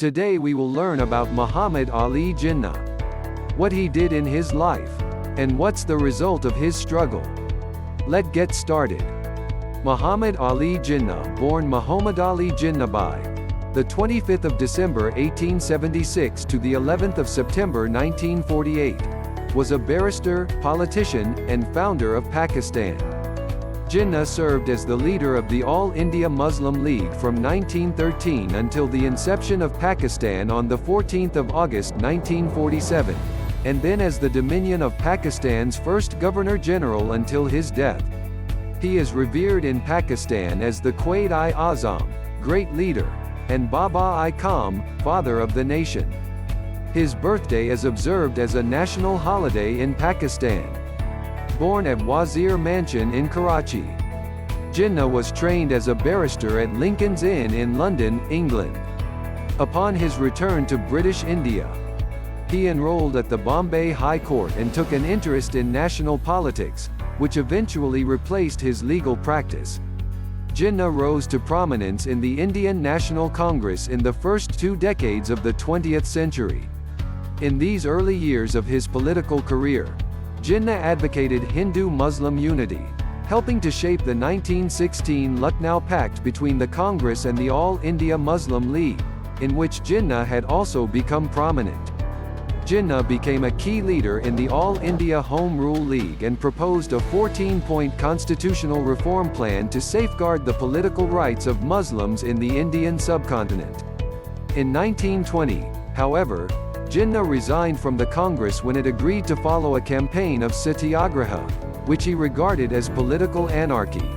Today we will learn about Muhammad Ali Jinnah, what he did in his life, and what's the result of his struggle. Let's get started. Muhammad Ali Jinnah, born Muhammad Ali Jinnah by the 25th of December 1876 to the 11th of September 1948, was a barrister, politician, and founder of Pakistan. Jinnah served as the leader of the All India Muslim League from 1913 until the inception of Pakistan on the 14th of August 1947, and then as the Dominion of Pakistan's first Governor-General until his death. He is revered in Pakistan as the Quaid-i-Azam, great leader, and Baba-i-Qaum, father of the nation. His birthday is observed as a national holiday in Pakistan. Born at Wazir Mansion in Karachi, Jinnah was trained as a barrister at Lincoln's Inn in London, England. Upon his return to British India, he enrolled at the Bombay High Court and took an interest in national politics, which eventually replaced his legal practice. Jinnah rose to prominence in the Indian National Congress in the first 2 decades of the 20th century. In these early years of his political career, Jinnah advocated Hindu-Muslim unity, helping to shape the 1916 Lucknow Pact between the Congress and the All India Muslim League, in which Jinnah had also become prominent. Jinnah became a key leader in the All India Home Rule League and proposed a 14-point constitutional reform plan to safeguard the political rights of Muslims in the Indian subcontinent. In 1920, however, Jinnah resigned from the Congress when it agreed to follow a campaign of satyagraha, which he regarded as political anarchy.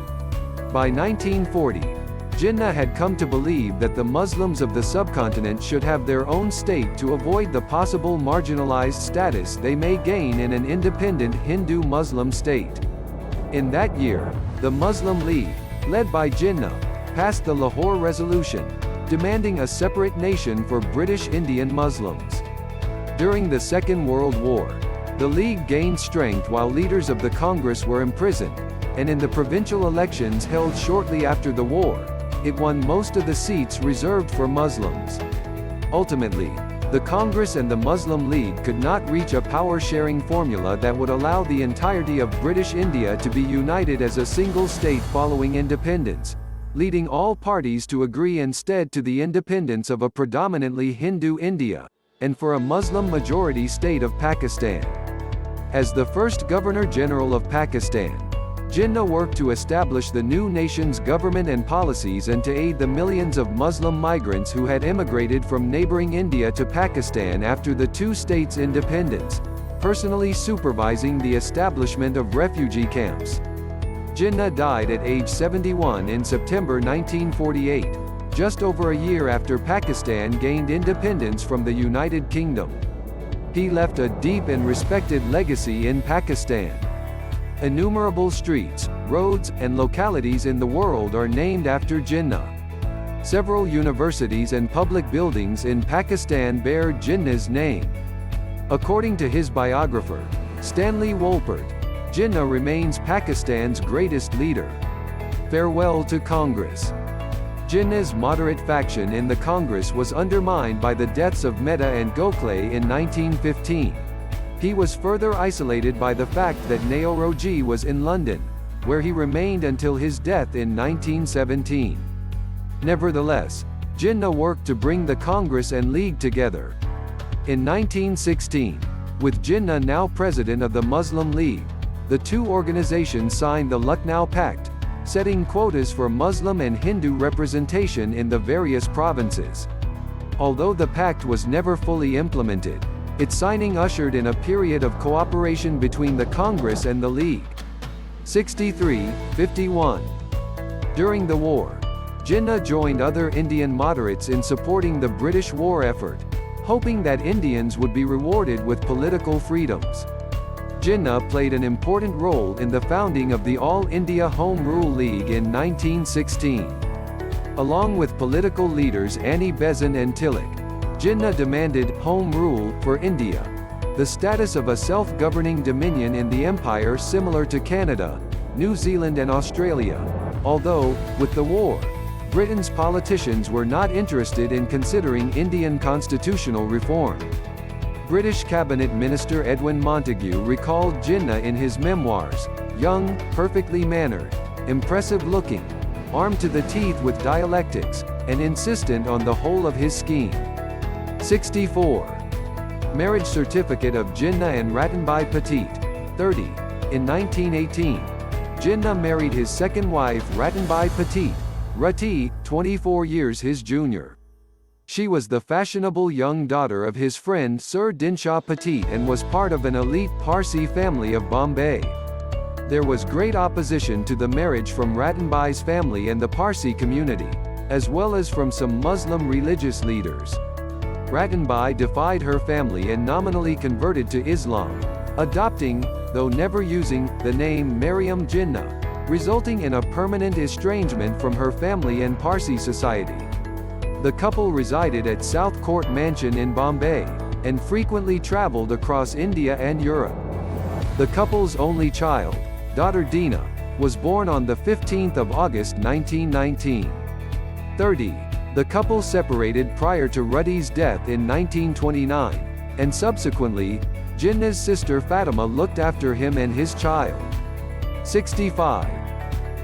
By 1940, Jinnah had come to believe that the Muslims of the subcontinent should have their own state to avoid the possible marginalized status they may gain in an independent Hindu-Muslim state. In that year, the Muslim League, led by Jinnah, passed the Lahore Resolution, demanding a separate nation for British Indian Muslims. During the Second World War, the League gained strength while leaders of the Congress were imprisoned, and in the provincial elections held shortly after the war, it won most of the seats reserved for Muslims. Ultimately, the Congress and the Muslim League could not reach a power-sharing formula that would allow the entirety of British India to be united as a single state following independence, leading all parties to agree instead to the independence of a predominantly Hindu India, and for a Muslim-majority state of Pakistan. As the first Governor-General of Pakistan, Jinnah worked to establish the new nation's government and policies and to aid the millions of Muslim migrants who had immigrated from neighboring India to Pakistan after the two states' independence, personally supervising the establishment of refugee camps. Jinnah died at age 71 in September 1948. Just over a year after Pakistan gained independence from the United Kingdom. He left a deep and respected legacy in Pakistan. Innumerable streets, roads, and localities in the world are named after Jinnah. Several universities and public buildings in Pakistan bear Jinnah's name. According to his biographer, Stanley Wolpert, Jinnah remains Pakistan's greatest leader. Farewell to Congress. Jinnah's moderate faction in the Congress was undermined by the deaths of Mehta and Gokhale in 1915. He was further isolated by the fact that Nehru was in London, where he remained until his death in 1917. Nevertheless, Jinnah worked to bring the Congress and League together. In 1916, with Jinnah now president of the Muslim League, the two organizations signed the Lucknow Pact, setting quotas for Muslim and Hindu representation in the various provinces. Although the pact was never fully implemented, its signing ushered in a period of cooperation between the Congress and the League. 63-51. During the war, Jinnah joined other Indian moderates in supporting the British war effort, hoping that Indians would be rewarded with political freedoms. Jinnah played an important role in the founding of the All India Home Rule League in 1916. Along with political leaders Annie Besant and Tilak, Jinnah demanded home rule for India, the status of a self-governing dominion in the empire similar to Canada, New Zealand and Australia, although, with the war, Britain's politicians were not interested in considering Indian constitutional reform. British Cabinet Minister Edwin Montagu recalled Jinnah in his memoirs: young, perfectly mannered, impressive-looking, armed to the teeth with dialectics, and insistent on the whole of his scheme. 64. Marriage certificate of Jinnah and Ratanbai Petit, 30. In 1918, Jinnah married his second wife Ratanbai Petit, Rati, 24 years his junior. She was the fashionable young daughter of his friend Sir Dinshaw Petit and was part of an elite Parsi family of Bombay. There was great opposition to the marriage from Ratanbai's family and the Parsi community, as well as from some Muslim religious leaders. Ratanbai defied her family and nominally converted to Islam, adopting, though never using, the name Maryam Jinnah, resulting in a permanent estrangement from her family and Parsi society. The couple resided at South Court Mansion in Bombay, and frequently traveled across India and Europe. The couple's only child, daughter Dina, was born on the 15th of August 1919. 30. The couple separated prior to Rati's death in 1929, and subsequently, Jinnah's sister Fatima looked after him and his child. 65.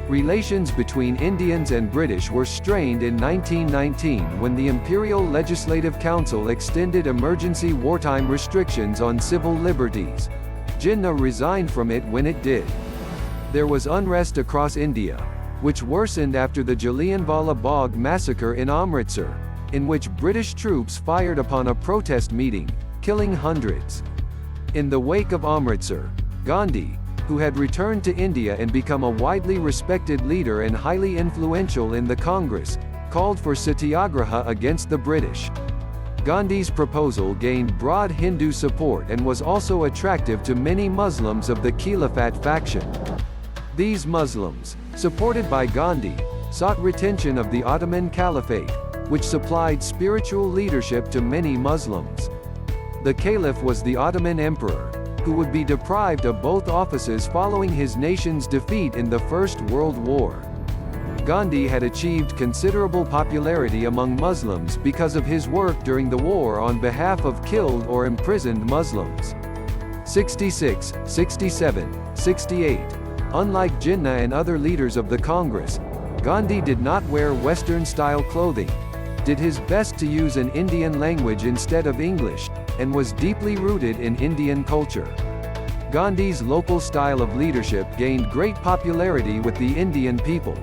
Relations between Indians and British were strained in 1919 when the Imperial Legislative Council extended emergency wartime restrictions on civil liberties. Jinnah resigned from it when it did. There was unrest across India, which worsened after the Jallianwala Bagh massacre in Amritsar, in which British troops fired upon a protest meeting, killing hundreds. In the wake of Amritsar, Gandhi, who had returned to India and become a widely respected leader and highly influential in the Congress, called for satyagraha against the British. Gandhi's proposal gained broad Hindu support and was also attractive to many Muslims of the Khilafat faction. These Muslims, supported by Gandhi, sought retention of the Ottoman Caliphate, which supplied spiritual leadership to many Muslims. The Caliph was the Ottoman Emperor, who would be deprived of both offices following his nation's defeat in the First World War. Gandhi had achieved considerable popularity among Muslims because of his work during the war on behalf of killed or imprisoned Muslims. 66, 67, 68. Unlike Jinnah and other leaders of the Congress, Gandhi did not wear Western-style clothing, did his best to use an Indian language instead of English, and was deeply rooted in Indian culture. Gandhi's local style of leadership gained great popularity with the Indian people.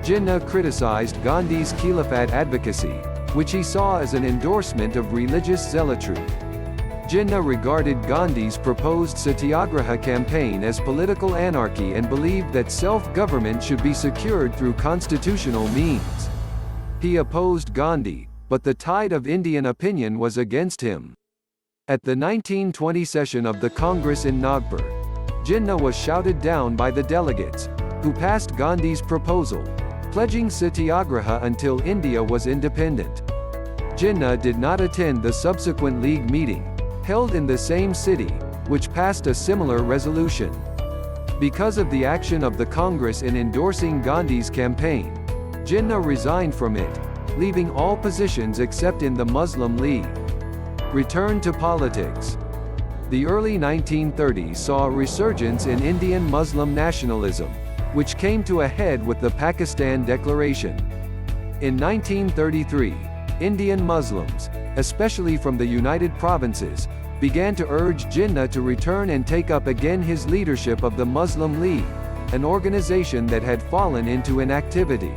Jinnah criticized Gandhi's Khilafat advocacy, which he saw as an endorsement of religious zealotry. Jinnah regarded Gandhi's proposed satyagraha campaign as political anarchy and believed that self-government should be secured through constitutional means. He opposed Gandhi, but the tide of Indian opinion was against him. At the 1920 session of the Congress in Nagpur, Jinnah was shouted down by the delegates, who passed Gandhi's proposal, pledging satyagraha until India was independent. Jinnah did not attend the subsequent League meeting, held in the same city, which passed a similar resolution. Because of the action of the Congress in endorsing Gandhi's campaign, Jinnah resigned from it, leaving all positions except in the Muslim League. Return to politics. The early 1930s saw a resurgence in Indian Muslim nationalism, which came to a head with the Pakistan Declaration. In 1933, Indian Muslims, especially from the United Provinces, began to urge Jinnah to return and take up again his leadership of the Muslim League, an organization that had fallen into inactivity.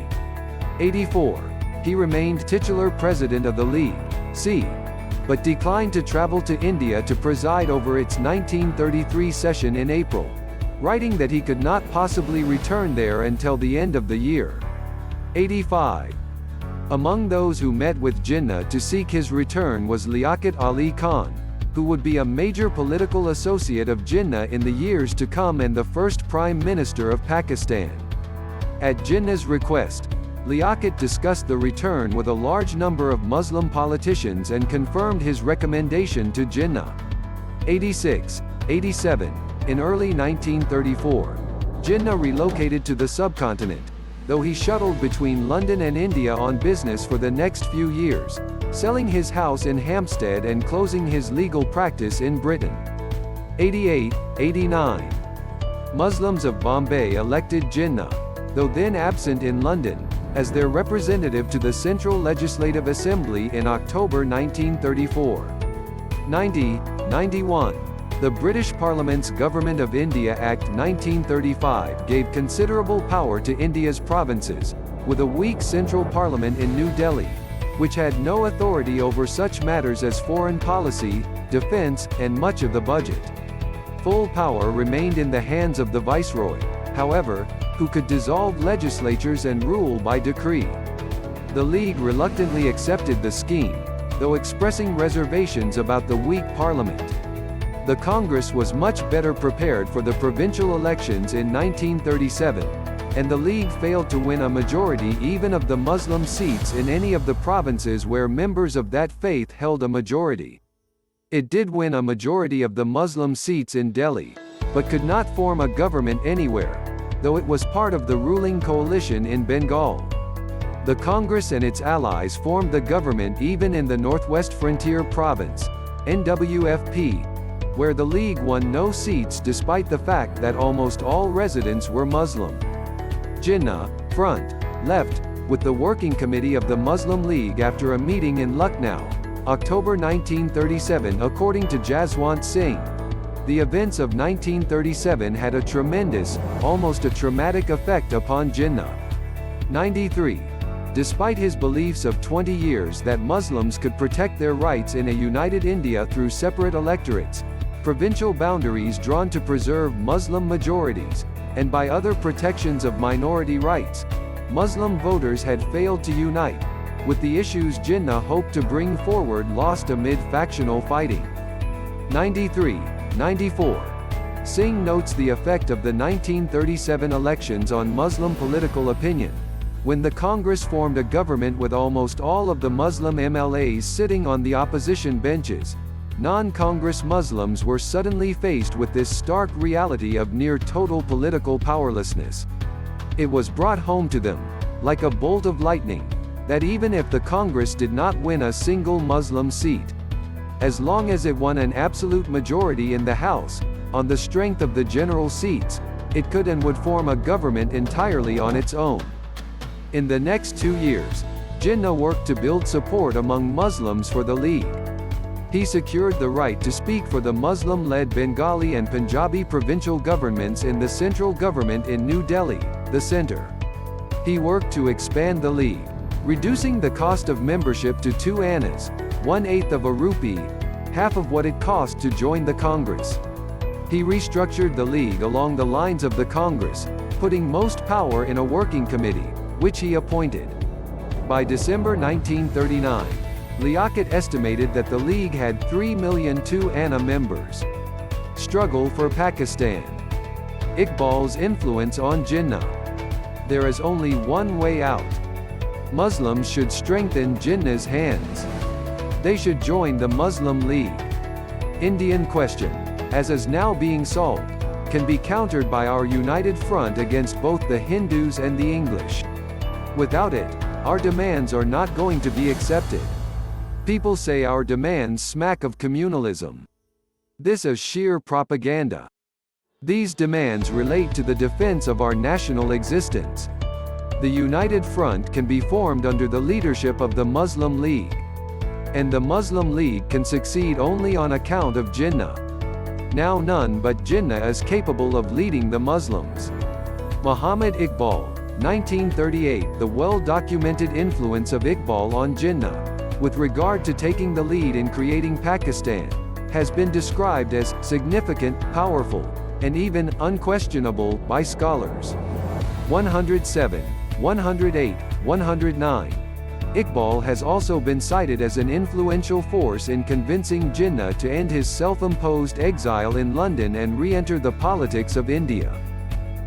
84. He remained titular president of the League, but declined to travel to India to preside over its 1933 session in April, writing that he could not possibly return there until the end of the year. 85. Among those who met with Jinnah to seek his return was Liaquat Ali Khan, who would be a major political associate of Jinnah in the years to come and the first Prime Minister of Pakistan. At Jinnah's request, Liaquat discussed the return with a large number of Muslim politicians and confirmed his recommendation to Jinnah. 86, 87. In early 1934, Jinnah relocated to the subcontinent, though he shuttled between London and India on business for the next few years, selling his house in Hampstead and closing his legal practice in Britain. 88-89. Muslims of Bombay elected Jinnah, though then absent in London, as their representative to the Central Legislative Assembly in October 1934. 90-91. The British Parliament's Government of India Act 1935 gave considerable power to India's provinces, with a weak central parliament in New Delhi, which had no authority over such matters as foreign policy, defence, and much of the budget. Full power remained in the hands of the viceroy, however, who could dissolve legislatures and rule by decree. The League reluctantly accepted the scheme, though expressing reservations about the weak parliament. The Congress was much better prepared for the provincial elections in 1937, and the League failed to win a majority even of the Muslim seats in any of the provinces where members of that faith held a majority. It did win a majority of the Muslim seats in Delhi, but could not form a government anywhere, though it was part of the ruling coalition in Bengal. The Congress and its allies formed the government even in the Northwest Frontier Province, NWFP, where the League won no seats despite the fact that almost all residents were Muslim. Jinnah, front, left, with the Working Committee of the Muslim League after a meeting in Lucknow, October 1937. According to Jaswant Singh, the events of 1937 had a tremendous, almost a traumatic effect upon Jinnah. 93. Despite his beliefs of 20 years that Muslims could protect their rights in a united India through separate electorates, provincial boundaries drawn to preserve Muslim majorities, and by other protections of minority rights, Muslim voters had failed to unite, with the issues Jinnah hoped to bring forward lost amid factional fighting. 93-94. Singh notes the effect of the 1937 elections on Muslim political opinion. When the Congress formed a government with almost all of the Muslim MLAs sitting on the opposition benches, non-Congress Muslims were suddenly faced with this stark reality of near total political powerlessness. It was brought home to them, like a bolt of lightning, that even if the Congress did not win a single Muslim seat, as long as it won an absolute majority in the House, on the strength of the general seats, it could and would form a government entirely on its own. In the next 2 years, Jinnah worked to build support among Muslims for the League. He secured the right to speak for the Muslim-led Bengali and Punjabi provincial governments in the central government in New Delhi, the center. He worked to expand the League, reducing the cost of membership to 2 annas, 1/8 of a rupee, half of what it cost to join the Congress. He restructured the League along the lines of the Congress, putting most power in a working committee, which he appointed. By December 1939, Liaquat estimated that the League had 3 million 2 anna members. Struggle for Pakistan. Iqbal's influence on Jinnah. There is only one way out. Muslims should strengthen Jinnah's hands. They should join the Muslim League. Indian question, as is now being solved, can be countered by our united front against both the Hindus and the English. Without it, our demands are not going to be accepted. People say our demands smack of communalism. This is sheer propaganda. These demands relate to the defense of our national existence. The United Front can be formed under the leadership of the Muslim League. And the Muslim League can succeed only on account of Jinnah. Now none but Jinnah is capable of leading the Muslims. Muhammad Iqbal, 1938. The well-documented influence of Iqbal on Jinnah, with regard to taking the lead in creating Pakistan, has been described as significant, powerful, and even unquestionable by scholars. 107, 108, 109. Iqbal has also been cited as an influential force in convincing Jinnah to end his self-imposed exile in London and re-enter the politics of India.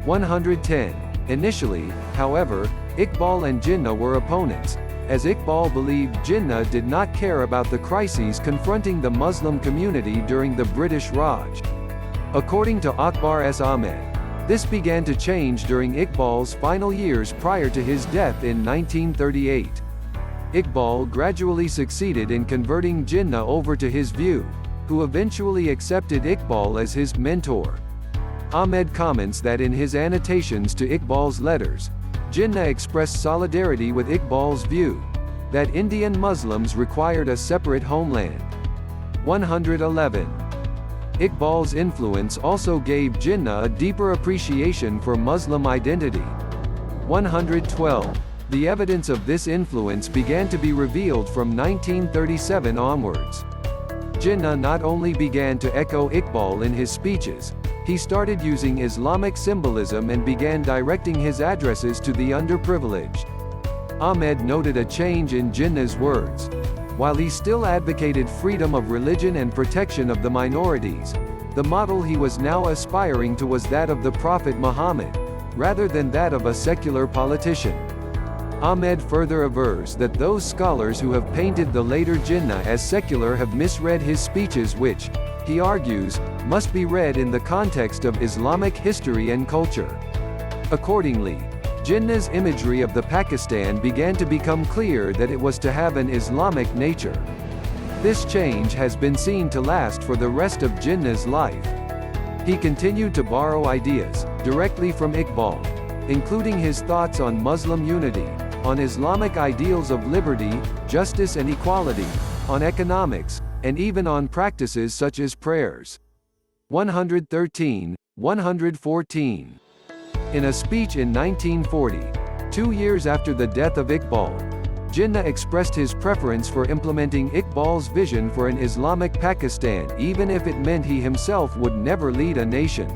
110. Initially, however, Iqbal and Jinnah were opponents, as Iqbal believed Jinnah did not care about the crises confronting the Muslim community during the British Raj. According to Akbar S. Ahmed, This began to change during Iqbal's final years prior to his death in 1938. Iqbal gradually succeeded in converting Jinnah over to his view, who eventually accepted Iqbal as his mentor. Ahmed comments that in his annotations to Iqbal's letters, Jinnah expressed solidarity with Iqbal's view, that Indian Muslims required a separate homeland. 111. Iqbal's influence also gave Jinnah a deeper appreciation for Muslim identity. 112. The evidence of this influence began to be revealed from 1937 onwards. Jinnah not only began to echo Iqbal in his speeches, he started using Islamic symbolism and began directing his addresses to the underprivileged. Ahmed noted a change in Jinnah's words. While he still advocated freedom of religion and protection of the minorities, the model he was now aspiring to was that of the Prophet Muhammad, rather than that of a secular politician. Ahmed further avers that those scholars who have painted the later Jinnah as secular have misread his speeches which, he argues, must be read in the context of Islamic history and culture. Accordingly, Jinnah's imagery of the Pakistan began to become clear that it was to have an Islamic nature. This change has been seen to last for the rest of Jinnah's life. He continued to borrow ideas, directly from Iqbal, including his thoughts on Muslim unity, on Islamic ideals of liberty, justice and equality, on economics, and even on practices such as prayers. 113, 114. In a speech in 1940, 2 years after the death of Iqbal, Jinnah expressed his preference for implementing Iqbal's vision for an Islamic Pakistan even if it meant he himself would never lead a nation.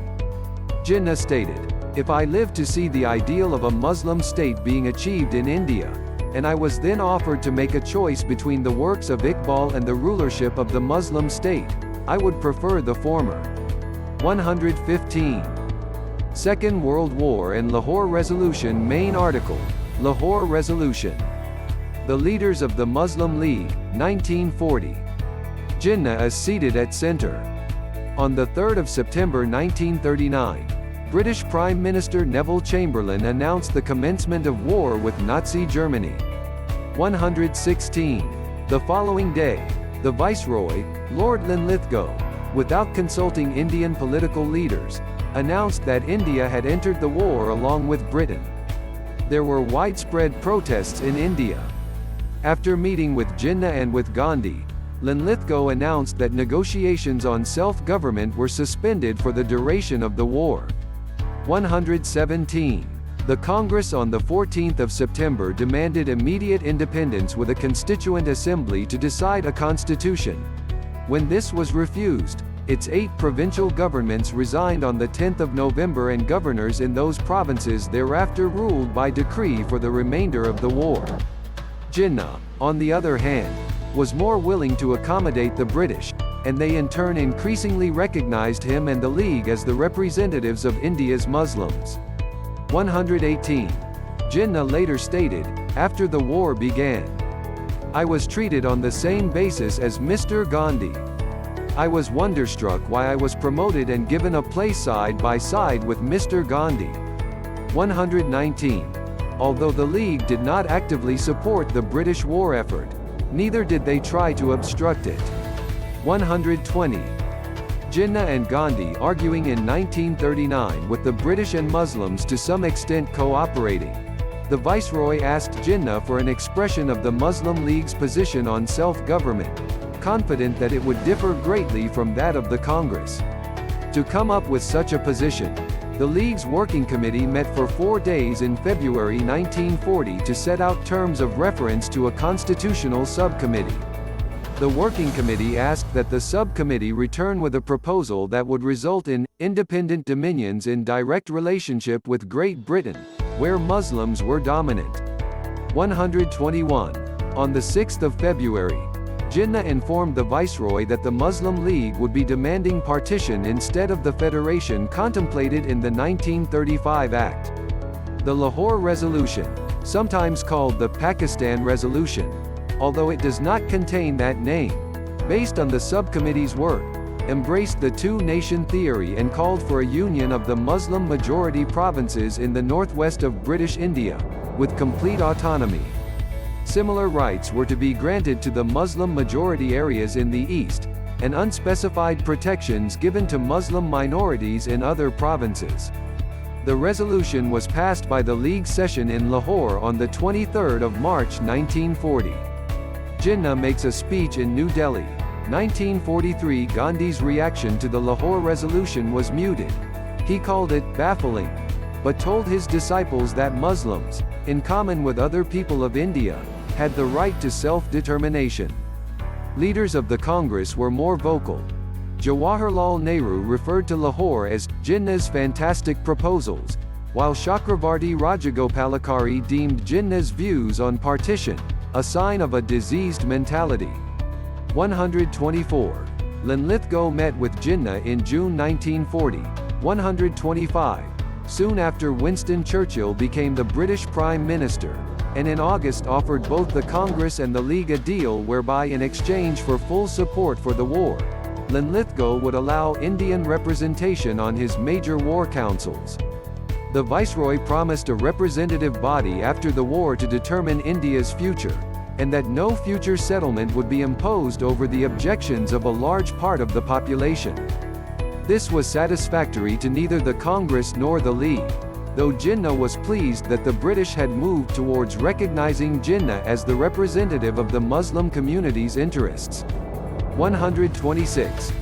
Jinnah stated, "If I lived to see the ideal of a Muslim state being achieved in India, and I was then offered to make a choice between the works of Iqbal and the rulership of the Muslim state, I would prefer the former." 115. Second World War and Lahore Resolution. Main article, Lahore Resolution. The leaders of the Muslim League, 1940. Jinnah is seated at center. On the 3rd of September 1939, British Prime Minister Neville Chamberlain announced the commencement of war with Nazi Germany. 116. The following day, the Viceroy, Lord Linlithgow, without consulting Indian political leaders, announced that India had entered the war along with Britain. There were widespread protests in India. After meeting with Jinnah and with Gandhi, Linlithgow announced that negotiations on self-government were suspended for the duration of the war. 117. The Congress on the 14th of September demanded immediate independence with a constituent assembly to decide a constitution. When this was refused, its 8 provincial governments resigned on the 10th of November and governors in those provinces thereafter ruled by decree for the remainder of the war. Jinnah, on the other hand, was more willing to accommodate the British, and they in turn increasingly recognized him and the League as the representatives of India's Muslims. 118. Jinnah later stated, after the war began, "I was treated on the same basis as Mr. Gandhi. I was wonderstruck why I was promoted and given a place side by side with Mr. Gandhi." 119. Although the League did not actively support the British war effort, neither did they try to obstruct it. 120. Jinnah and Gandhi arguing in 1939 with the British and Muslims to some extent cooperating. The Viceroy asked Jinnah for an expression of the Muslim League's position on self-government, confident that it would differ greatly from that of the Congress. To come up with such a position, the League's Working Committee met for 4 days in February 1940 to set out terms of reference to a constitutional subcommittee. The Working Committee asked that the subcommittee return with a proposal that would result in independent dominions in direct relationship with Great Britain, where Muslims were dominant. 121. On the 6th of February, Jinnah informed the Viceroy that the Muslim League would be demanding partition instead of the federation contemplated in the 1935 Act. The Lahore Resolution, sometimes called the Pakistan Resolution, although it does not contain that name, based on the subcommittee's work, embraced the two-nation theory and called for a union of the Muslim-majority provinces in the northwest of British India, with complete autonomy. Similar rights were to be granted to the Muslim-majority areas in the east, and unspecified protections given to Muslim minorities in other provinces. The resolution was passed by the League session in Lahore on the 23rd of March 1940. Jinnah makes a speech in New Delhi. 1943. Gandhi's reaction to the Lahore Resolution was muted. He called it baffling, but told his disciples that Muslims, in common with other people of India, had the right to self-determination. Leaders of the Congress were more vocal. Jawaharlal Nehru referred to Lahore as Jinnah's fantastic proposals, while Chakravarti Rajagopalachari deemed Jinnah's views on partition a sign of a diseased mentality. 124. Linlithgow met with Jinnah in June 1940. 125. Soon after Winston Churchill became the British Prime Minister, and in August offered both the Congress and the League a deal whereby in exchange for full support for the war, Linlithgow would allow Indian representation on his major war councils. The Viceroy promised a representative body after the war to determine India's future, and that no future settlement would be imposed over the objections of a large part of the population. This was satisfactory to neither the Congress nor the League, though Jinnah was pleased that the British had moved towards recognizing Jinnah as the representative of the Muslim community's interests. 126.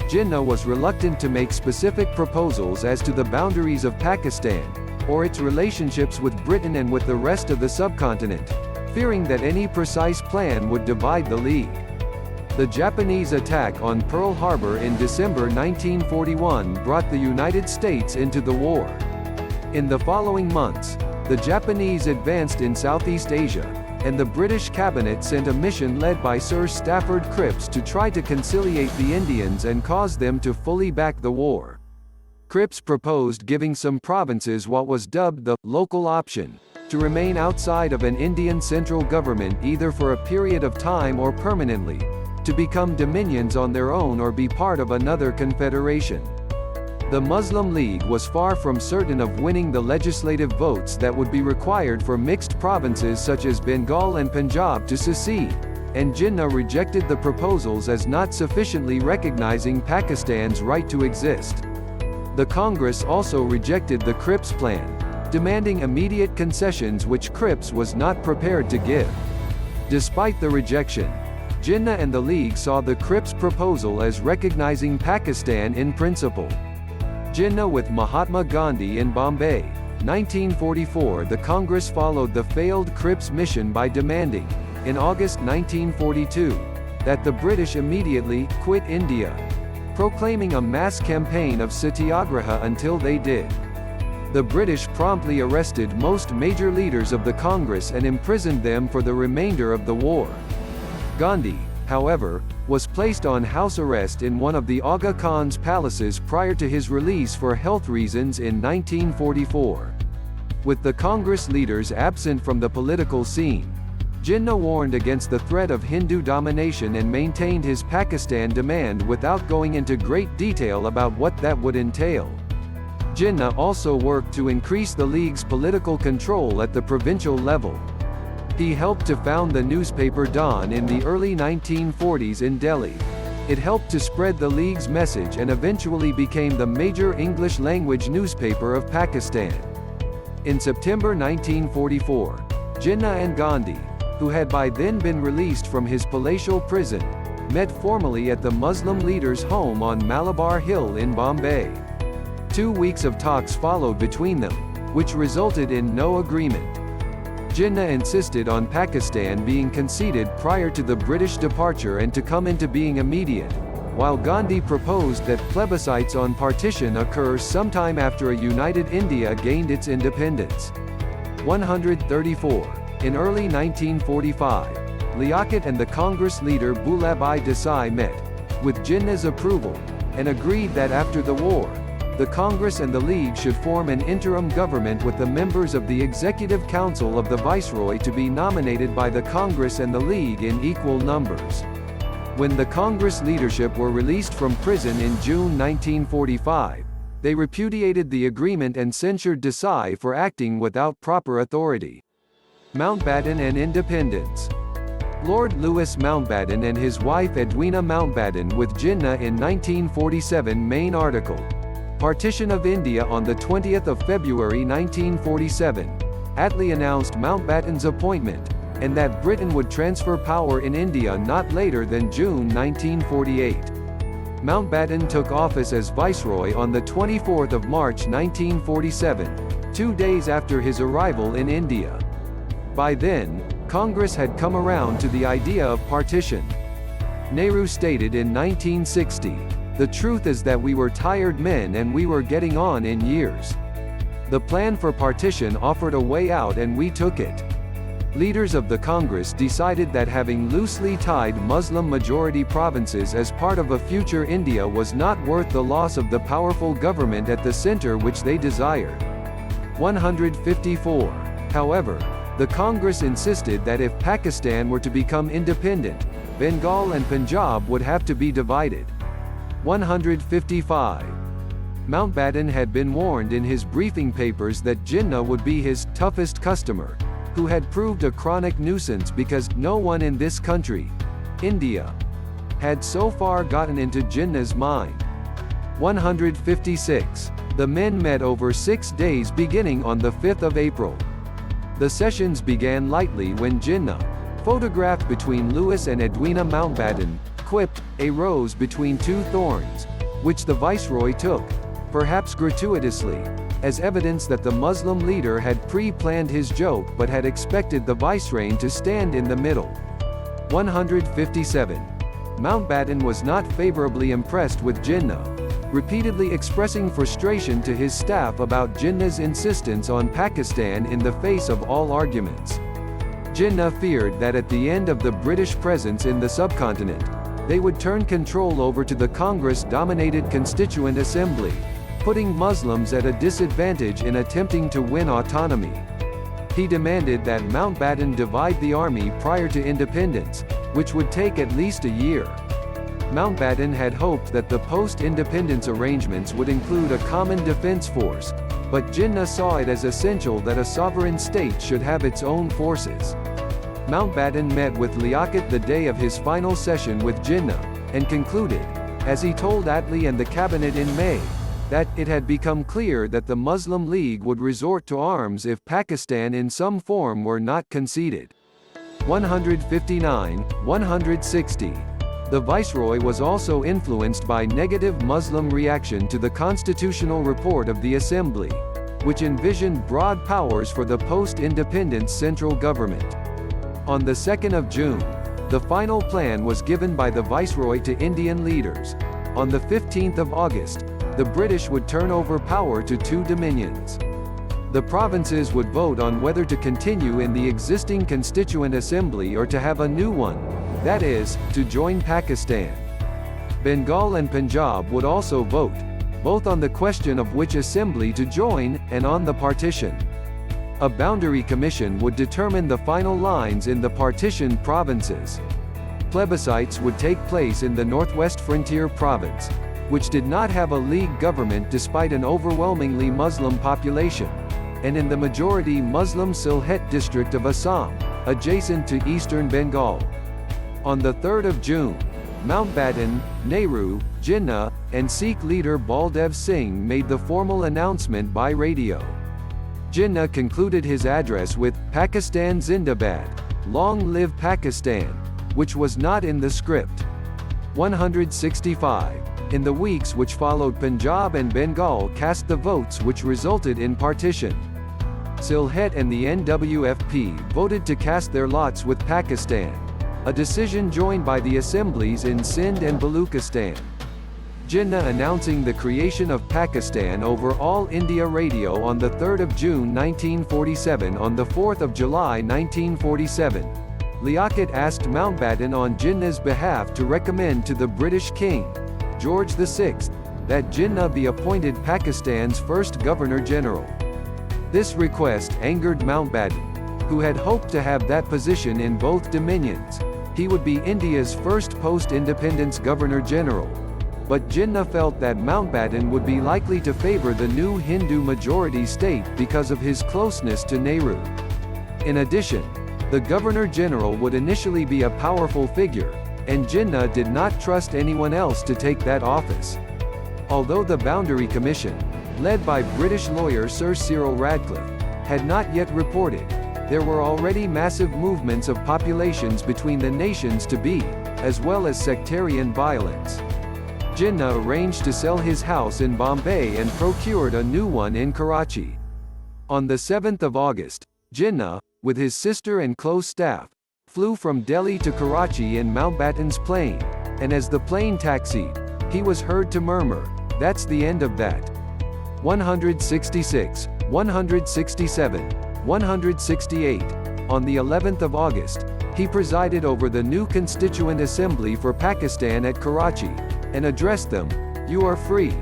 Jinnah was reluctant to make specific proposals as to the boundaries of Pakistan, or its relationships with Britain and with the rest of the subcontinent, fearing that any precise plan would divide the League. The Japanese attack on Pearl Harbor in December 1941 brought the United States into the war. In the following months, the Japanese advanced in Southeast Asia, and the British cabinet sent a mission led by Sir Stafford Cripps to try to conciliate the Indians and cause them to fully back the war. Cripps proposed giving some provinces what was dubbed the local option, to remain outside of an Indian central government either for a period of time or permanently, to become dominions on their own or be part of another confederation. The Muslim League was far from certain of winning the legislative votes that would be required for mixed provinces such as Bengal and Punjab to secede, and Jinnah rejected the proposals as not sufficiently recognizing Pakistan's right to exist. The Congress also rejected the Cripps plan, demanding immediate concessions which Cripps was not prepared to give. Despite the rejection, Jinnah and the League saw the Cripps proposal as recognizing Pakistan in principle. Jinnah with Mahatma Gandhi in Bombay. 1944. The Congress followed the failed Cripps mission by demanding, in August 1942, that the British immediately quit India, proclaiming a mass campaign of satyagraha until they did. The British promptly arrested most major leaders of the Congress and imprisoned them for the remainder of the war. Gandhi, however, was placed on house arrest in one of the Aga Khan's palaces prior to his release for health reasons in 1944. With the Congress leaders absent from the political scene, Jinnah warned against the threat of Hindu domination and maintained his Pakistan demand without going into great detail about what that would entail. Jinnah also worked to increase the League's political control at the provincial level. He helped to found the newspaper Dawn in the early 1940s in Delhi. It helped to spread the League's message and eventually became the major English-language newspaper of Pakistan. In September 1944, Jinnah and Gandhi, who had by then been released from his palatial prison, met formally at the Muslim leader's home on Malabar Hill in Bombay. 2 weeks of talks followed between them, which resulted in no agreement. Jinnah insisted on Pakistan being conceded prior to the British departure and to come into being immediate, while Gandhi proposed that plebiscites on partition occur sometime after a united India gained its independence. 134. In early 1945, Liaquat and the Congress leader Bhulabhai Desai met, with Jinnah's approval, and agreed that after the war, the Congress and the League should form an interim government with the members of the Executive Council of the Viceroy to be nominated by the Congress and the League in equal numbers. When the Congress leadership were released from prison in June 1945, they repudiated the agreement and censured Desai for acting without proper authority. Mountbatten and independence. Lord Louis Mountbatten and his wife Edwina Mountbatten with Jinnah in 1947 main article. Partition of India on the 20th of February 1947. Attlee announced Mountbatten's appointment, and that Britain would transfer power in India not later than June 1948. Mountbatten took office as Viceroy on the 24th of March 1947, 2 days after his arrival in India. By then, Congress had come around to the idea of partition. Nehru stated in 1960, "The truth is that we were tired men and we were getting on in years. The plan for partition offered a way out and we took it." Leaders of the Congress decided that having loosely tied Muslim-majority provinces as part of a future India was not worth the loss of the powerful government at the center which they desired. 154. However, the Congress insisted that if Pakistan were to become independent, Bengal and Punjab would have to be divided. 155. Mountbatten had been warned in his briefing papers that Jinnah would be his toughest customer, who had proved a chronic nuisance because no one in this country, India, had so far gotten into Jinnah's mind. 156. The men met over 6 days beginning on the 5th of April. The sessions began lightly when Jinnah, photographed between Louis and Edwina Mountbatten, quipped, "A rose between two thorns," which the Viceroy took, perhaps gratuitously, as evidence that the Muslim leader had pre-planned his joke but had expected the Viceroy to stand in the middle. 157. Mountbatten was not favorably impressed with Jinnah, repeatedly expressing frustration to his staff about Jinnah's insistence on Pakistan in the face of all arguments. Jinnah feared that at the end of the British presence in the subcontinent, they would turn control over to the Congress-dominated Constituent Assembly, putting Muslims at a disadvantage in attempting to win autonomy. He demanded that Mountbatten divide the army prior to independence, which would take at least a year. Mountbatten had hoped that the post-independence arrangements would include a common defense force, but Jinnah saw it as essential that a sovereign state should have its own forces. Mountbatten met with Liaquat the day of his final session with Jinnah, and concluded, as he told Attlee and the cabinet in May, that it had become clear that the Muslim League would resort to arms if Pakistan in some form were not conceded. 159, 160. The Viceroy was also influenced by negative Muslim reaction to the constitutional report of the Assembly, which envisioned broad powers for the post-independence central government. On the 2nd of June, the final plan was given by the Viceroy to Indian leaders. On the 15th of August, the British would turn over power to two dominions. The provinces would vote on whether to continue in the existing Constituent Assembly or to have a new one, that is, to join Pakistan. Bengal and Punjab would also vote, both on the question of which assembly to join, and on the partition. A boundary commission would determine the final lines in the partitioned provinces. Plebiscites would take place in the Northwest Frontier Province, which did not have a league government despite an overwhelmingly Muslim population, and in the majority Muslim Sylhet district of Assam, adjacent to eastern Bengal. On the 3rd of June, Mountbatten, Nehru, Jinnah, and Sikh leader Baldev Singh made the formal announcement by radio. Jinnah concluded his address with, "Pakistan Zindabad, long live Pakistan," which was not in the script. 165. In the weeks which followed, Punjab and Bengal cast the votes which resulted in partition. Sylhet and the NWFP voted to cast their lots with Pakistan, a decision joined by the assemblies in Sindh and Baluchistan. Jinnah announcing the creation of Pakistan over All India Radio on the 3rd of June 1947. On the 4th of July 1947, Liaquat asked Mountbatten on Jinnah's behalf to recommend to the British King, George VI, that Jinnah be appointed Pakistan's first Governor-General. This request angered Mountbatten, who had hoped to have that position in both dominions, He would be India's first post-independence Governor-General. But Jinnah felt that Mountbatten would be likely to favor the new Hindu-majority state because of his closeness to Nehru. In addition, the Governor-General would initially be a powerful figure, and Jinnah did not trust anyone else to take that office. Although the Boundary Commission, led by British lawyer Sir Cyril Radcliffe, had not yet reported, there were already massive movements of populations between the nations to be, as well as sectarian violence. Jinnah arranged to sell his house in Bombay and procured a new one in Karachi. On the 7th of August, Jinnah, with his sister and close staff, flew from Delhi to Karachi in Mountbatten's plane, and as the plane taxied, he was heard to murmur, "That's the end of that." 166, 167, 168. On the 11th of August, he presided over the new Constituent Assembly for Pakistan at Karachi, and addressed them, "You are free.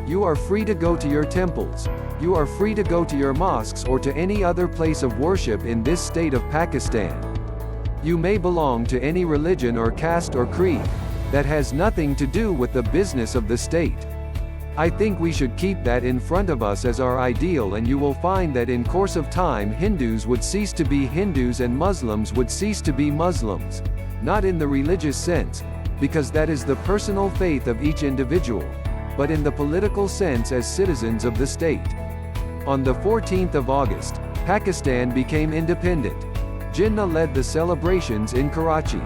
You are free to go to your temples. You are free to go to your mosques or to any other place of worship in this state of Pakistan. You may belong to any religion or caste or creed. That has nothing to do with the business of the state." I think we should keep that in front of us as our ideal, and you will find that in course of time Hindus would cease to be Hindus and Muslims would cease to be Muslims. Not in the religious sense, because that is the personal faith of each individual, but in the political sense as citizens of the state. On the 14th of August, Pakistan became independent. Jinnah led the celebrations in Karachi.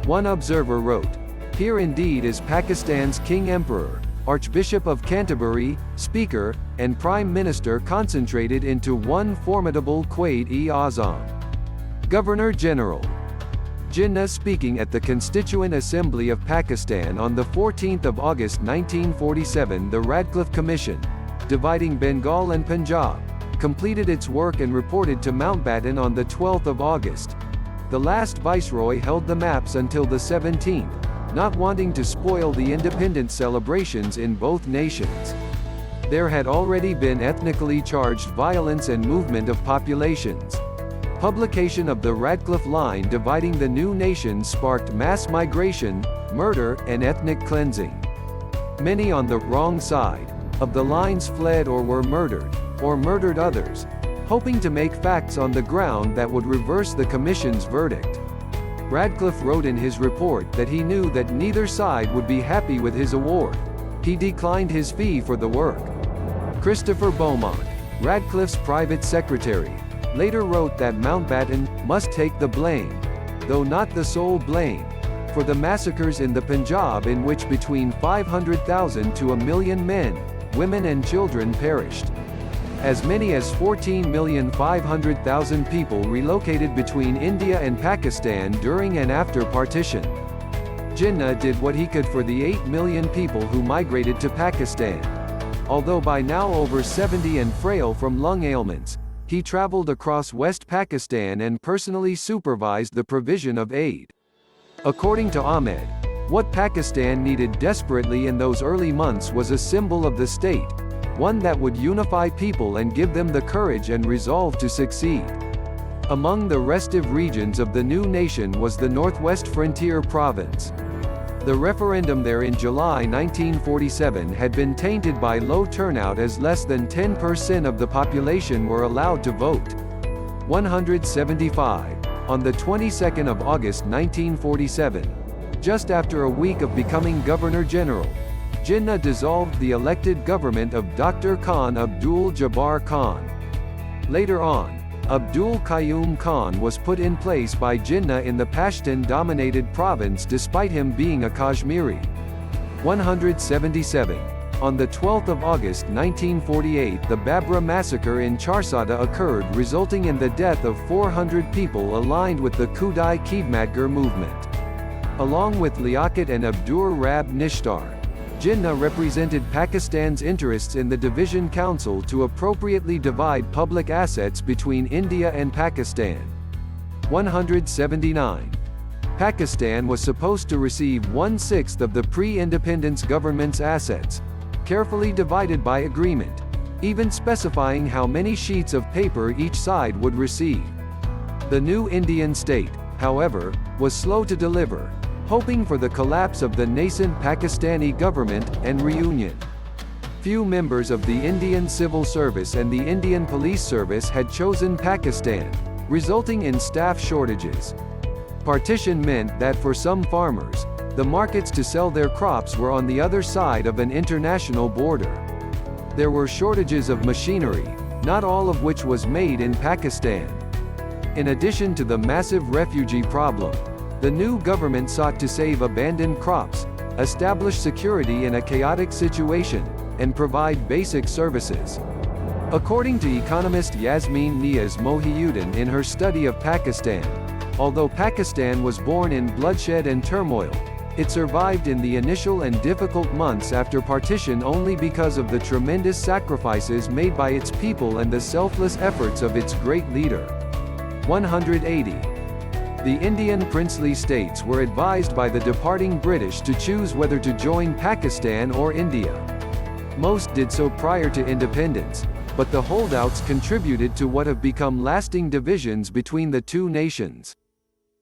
One observer wrote, "Here indeed is Pakistan's King Emperor, Archbishop of Canterbury, Speaker, and Prime Minister concentrated into one formidable Quaid-i-Azam." Governor-General. Jinnah speaking at the Constituent Assembly of Pakistan on the 14th of August 1947. The Radcliffe Commission, dividing Bengal and Punjab, completed its work and reported to Mountbatten on the 12th of August. The last viceroy held the maps until the 17th, not wanting to spoil the independence celebrations in both nations. There had already been ethnically charged violence and movement of populations. Publication of the Radcliffe Line dividing the new nations sparked mass migration, murder, and ethnic cleansing. Many on the wrong side of the lines fled or were murdered, or murdered others, hoping to make facts on the ground that would reverse the Commission's verdict. Radcliffe wrote in his report that he knew that neither side would be happy with his award. He declined his fee for the work. Christopher Beaumont, Radcliffe's private secretary, later wrote that Mountbatten must take the blame, though not the sole blame, for the massacres in the Punjab in which between 500,000 to 1 million men, women and children perished. As many as 14,500,000 people relocated between India and Pakistan during and after partition. Jinnah did what he could for the 8 million people who migrated to Pakistan. Although by now over 70 and frail from lung ailments, he traveled across West Pakistan and personally supervised the provision of aid. According to Ahmed, what Pakistan needed desperately in those early months was a symbol of the state, one that would unify people and give them the courage and resolve to succeed. Among the restive regions of the new nation was the Northwest Frontier Province. The referendum there in July 1947 had been tainted by low turnout, as less than 10% of the population were allowed to vote. 175. On the 22nd of August 1947, just after a week of becoming Governor-General, Jinnah dissolved the elected government of Dr. Khan Abdul Jabbar Khan. Later on, Abdul Qayyum Khan was put in place by Jinnah in the Pashtun-dominated province despite him being a Kashmiri. 177. On the 12th of August 1948, the Babra massacre in Charsada occurred, resulting in the death of 400 people aligned with the Khudai-Khidmatgar movement. Along with Liaquat and Abdur Rab Nishtar, Jinnah represented Pakistan's interests in the Division Council to appropriately divide public assets between India and Pakistan. 179. Pakistan was supposed to receive 1/6 of the pre-independence government's assets, carefully divided by agreement, even specifying how many sheets of paper each side would receive. The new Indian state, however, was slow to deliver, hoping for the collapse of the nascent Pakistani government and reunion. Few members of the Indian Civil Service and the Indian Police Service had chosen Pakistan, resulting in staff shortages. Partition meant that for some farmers, the markets to sell their crops were on the other side of an international border. There were shortages of machinery, not all of which was made in Pakistan. In addition to the massive refugee problem, the new government sought to save abandoned crops, establish security in a chaotic situation, and provide basic services. According to economist Yasmin Niaz Mohiuddin in her study of Pakistan, although Pakistan was born in bloodshed and turmoil, it survived in the initial and difficult months after partition only because of the tremendous sacrifices made by its people and the selfless efforts of its great leader. 180. The Indian princely states were advised by the departing British to choose whether to join Pakistan or India. Most did so prior to independence, but the holdouts contributed to what have become lasting divisions between the two nations.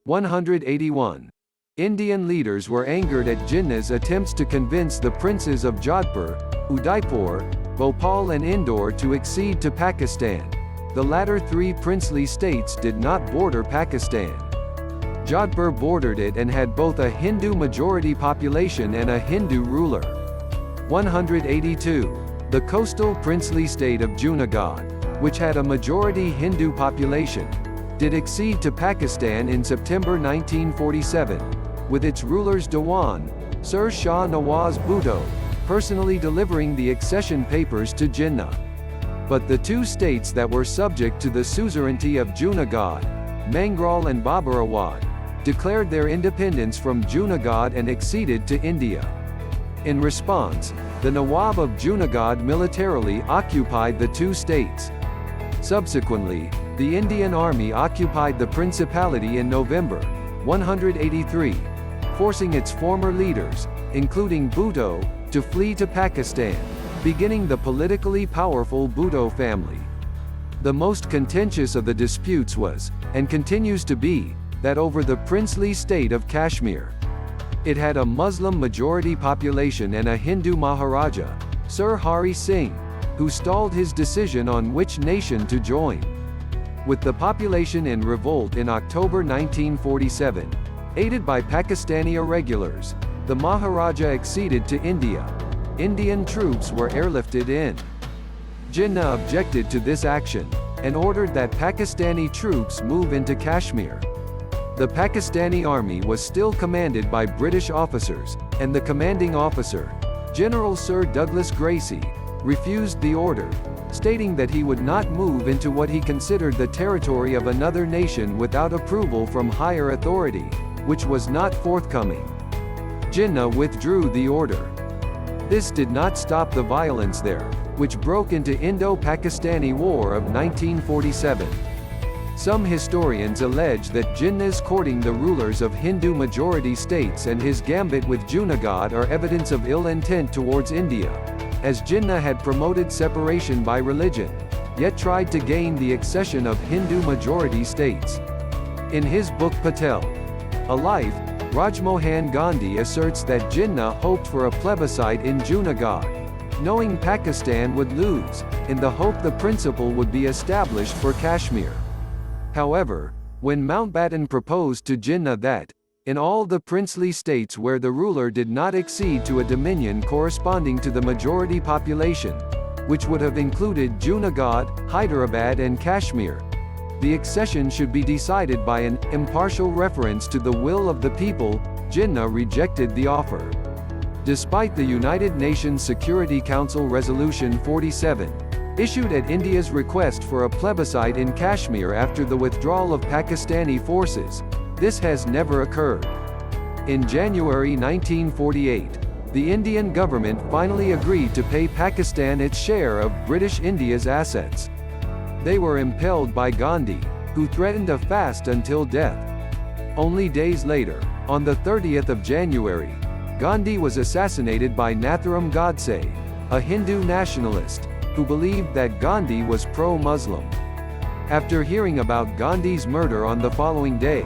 181. Indian leaders were angered at Jinnah's attempts to convince the princes of Jodhpur, Udaipur, Bhopal and Indore to accede to Pakistan. The latter three princely states did not border Pakistan. Jodhpur bordered it and had both a Hindu majority population and a Hindu ruler. 182. The coastal princely state of Junagadh, which had a majority Hindu population, did accede to Pakistan in September 1947, with its ruler's Dewan, Sir Shah Nawaz Bhutto, personally delivering the accession papers to Jinnah. But the two states that were subject to the suzerainty of Junagadh, Mangrol and Babarawad, declared their independence from Junagadh and acceded to India. In response, the Nawab of Junagadh militarily occupied the two states. Subsequently, the Indian Army occupied the principality in November 183, forcing its former leaders, including Bhutto, to flee to Pakistan, beginning the politically powerful Bhutto family. The most contentious of the disputes was, and continues to be, that over the princely state of Kashmir. It had a Muslim majority population and a Hindu Maharaja, Sir Hari Singh, who stalled his decision on which nation to join. With the population in revolt in October 1947, aided by Pakistani irregulars, the Maharaja acceded to India. Indian troops were airlifted in. Jinnah objected to this action, and ordered that Pakistani troops move into Kashmir. The Pakistani army was still commanded by British officers, and the commanding officer, General Sir Douglas Gracey, refused the order, stating that he would not move into what he considered the territory of another nation without approval from higher authority, which was not forthcoming. Jinnah withdrew the order. This did not stop the violence there, which broke into Indo-Pakistani War of 1947. Some historians allege that Jinnah's courting the rulers of Hindu-majority states and his gambit with Junagadh are evidence of ill intent towards India, as Jinnah had promoted separation by religion, yet tried to gain the accession of Hindu-majority states. In his book Patel, A Life, Rajmohan Gandhi asserts that Jinnah hoped for a plebiscite in Junagadh, knowing Pakistan would lose, in the hope the principle would be established for Kashmir. However, when Mountbatten proposed to Jinnah that, in all the princely states where the ruler did not accede to a dominion corresponding to the majority population, which would have included Junagadh, Hyderabad and Kashmir, the accession should be decided by an impartial reference to the will of the people, Jinnah rejected the offer. Despite the United Nations Security Council Resolution 47, issued at India's request for a plebiscite in Kashmir after the withdrawal of Pakistani forces, this has never occurred. In January 1948, the Indian government finally agreed to pay Pakistan its share of British India's assets. They were impelled by Gandhi, who threatened a fast until death. Only days later, on the 30th of January, Gandhi was assassinated by Nathuram Godse, a Hindu nationalist, who believed that Gandhi was pro-Muslim. After hearing about Gandhi's murder on the following day,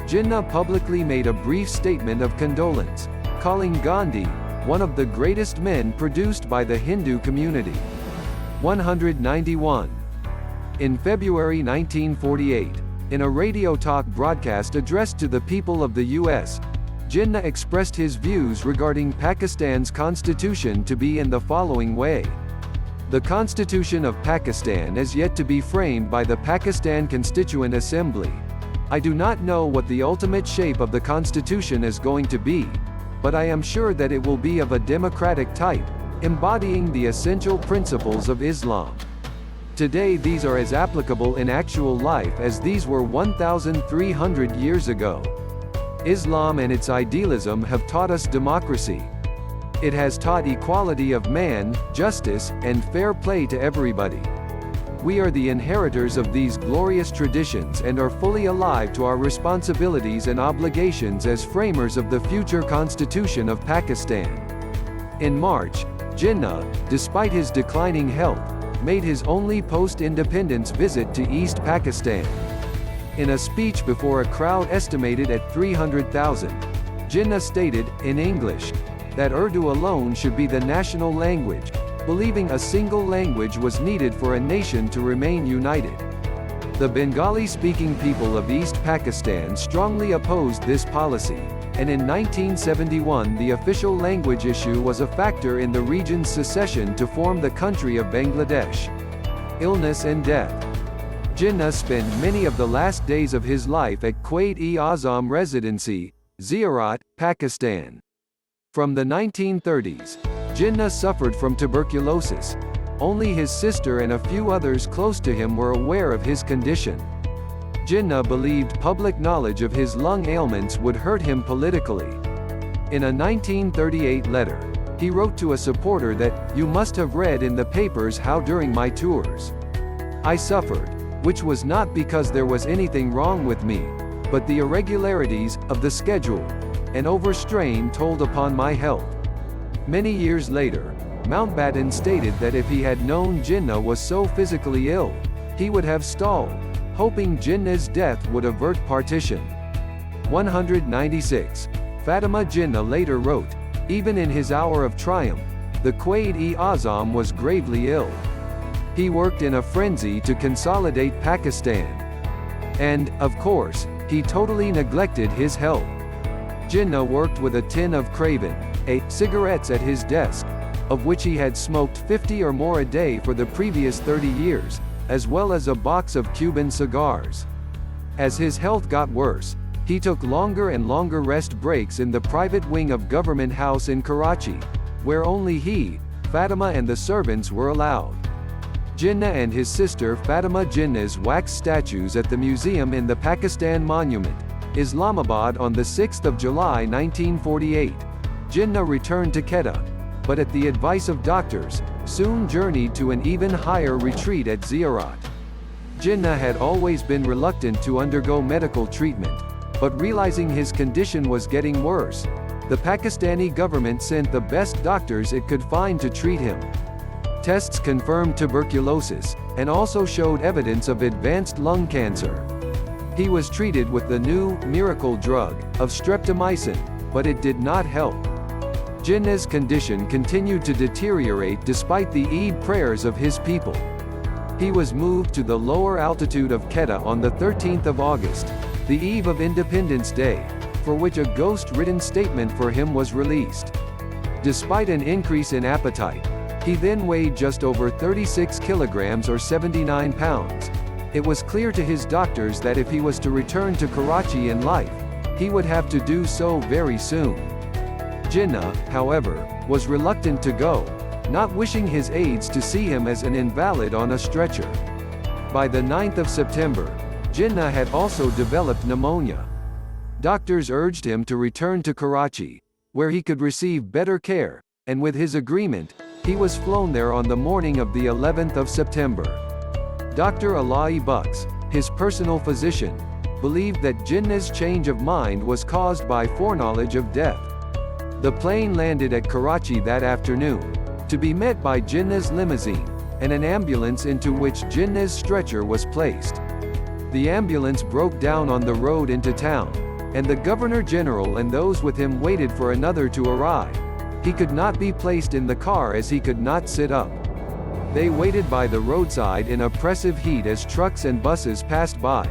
Jinnah publicly made a brief statement of condolence, calling Gandhi one of the greatest men produced by the Hindu community. 191. In February 1948, in a radio talk broadcast addressed to the people of the U.S., Jinnah expressed his views regarding Pakistan's constitution to be in the following way. The Constitution of Pakistan is yet to be framed by the Pakistan Constituent Assembly. I do not know what the ultimate shape of the constitution is going to be, but I am sure that it will be of a democratic type, embodying the essential principles of Islam. Today these are as applicable in actual life as these were 1,300 years ago. Islam and its idealism have taught us democracy. It has taught equality of man, justice, and fair play to everybody. We are the inheritors of these glorious traditions and are fully alive to our responsibilities and obligations as framers of the future Constitution of Pakistan. In March, Jinnah, despite his declining health, made his only post-independence visit to East Pakistan. In a speech before a crowd estimated at 300,000, Jinnah stated, in English, that Urdu alone should be the national language, believing a single language was needed for a nation to remain united. The Bengali-speaking people of East Pakistan strongly opposed this policy, and in 1971 the official language issue was a factor in the region's secession to form the country of Bangladesh. Illness and death. Jinnah spent many of the last days of his life at Quaid-i-Azam residency, Ziyarat, Pakistan. From the 1930s, Jinnah suffered from tuberculosis. Only his sister and a few others close to him were aware of his condition. Jinnah believed public knowledge of his lung ailments would hurt him politically. In a 1938 letter, he wrote to a supporter that, "You must have read in the papers how during my tours I suffered, which was not because there was anything wrong with me, but the irregularities of the schedule and overstrain told upon my health." Many years later, Mountbatten stated that if he had known Jinnah was so physically ill, he would have stalled, hoping Jinnah's death would avert partition. 196. Fatima Jinnah later wrote, even in his hour of triumph, the Quaid-i-Azam was gravely ill. He worked in a frenzy to consolidate Pakistan. And, of course, he totally neglected his health. Jinnah worked with a tin of Craven, cigarettes at his desk, of which he had smoked 50 or more a day for the previous 30 years, as well as a box of Cuban cigars. As his health got worse, he took longer and longer rest breaks in the private wing of Government House in Karachi, where only he, Fatima and the servants were allowed. Jinnah and his sister Fatima Jinnah's wax statues at the museum in the Pakistan Monument, Islamabad on the 6th of July 1948. Jinnah returned to Quetta, but at the advice of doctors, soon journeyed to an even higher retreat at Ziyarat. Jinnah had always been reluctant to undergo medical treatment, but realizing his condition was getting worse, the Pakistani government sent the best doctors it could find to treat him. Tests confirmed tuberculosis, and also showed evidence of advanced lung cancer. He was treated with the new, miracle drug, of streptomycin, but it did not help. Jinnah's condition continued to deteriorate despite the Eid prayers of his people. He was moved to the lower altitude of Quetta on the 13th of August, the eve of Independence Day, for which a ghost-written statement for him was released. Despite an increase in appetite, he then weighed just over 36 kilograms or 79 pounds. It was clear to his doctors that if he was to return to Karachi in life, he would have to do so very soon. Jinnah, however, was reluctant to go, not wishing his aides to see him as an invalid on a stretcher. By the 9th of September, Jinnah had also developed pneumonia. Doctors urged him to return to Karachi, where he could receive better care, and with his agreement, he was flown there on the morning of the 11th of September. Dr. Ali Bucks, his personal physician, believed that Jinnah's change of mind was caused by foreknowledge of death. The plane landed at Karachi that afternoon, to be met by Jinnah's limousine, and an ambulance into which Jinnah's stretcher was placed. The ambulance broke down on the road into town, and the Governor-General and those with him waited for another to arrive. He could not be placed in the car as he could not sit up. They waited by the roadside in oppressive heat as trucks and buses passed by,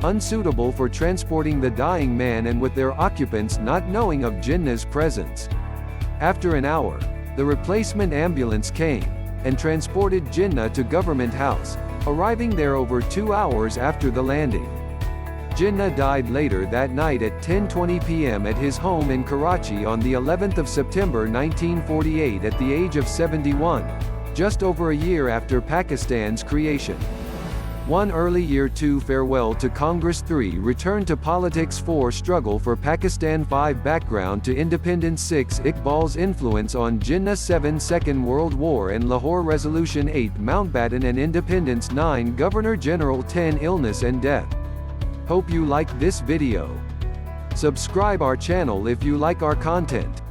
unsuitable for transporting the dying man and with their occupants not knowing of Jinnah's presence. After an hour, the replacement ambulance came, and transported Jinnah to Government House, arriving there over 2 hours after the landing. Jinnah died later that night at 10:20 p.m. at his home in Karachi on the 11th of September 1948 at the age of 71, just over a year after Pakistan's creation. 1 early year 2 farewell to Congress 3 return to politics 4 struggle for Pakistan 5 background to independence 6 Iqbal's influence on Jinnah 7 Second World War and Lahore Resolution 8 Mountbatten and independence 9 Governor-General 10 illness and death. Hope you liked this video. Subscribe our channel if you like our content.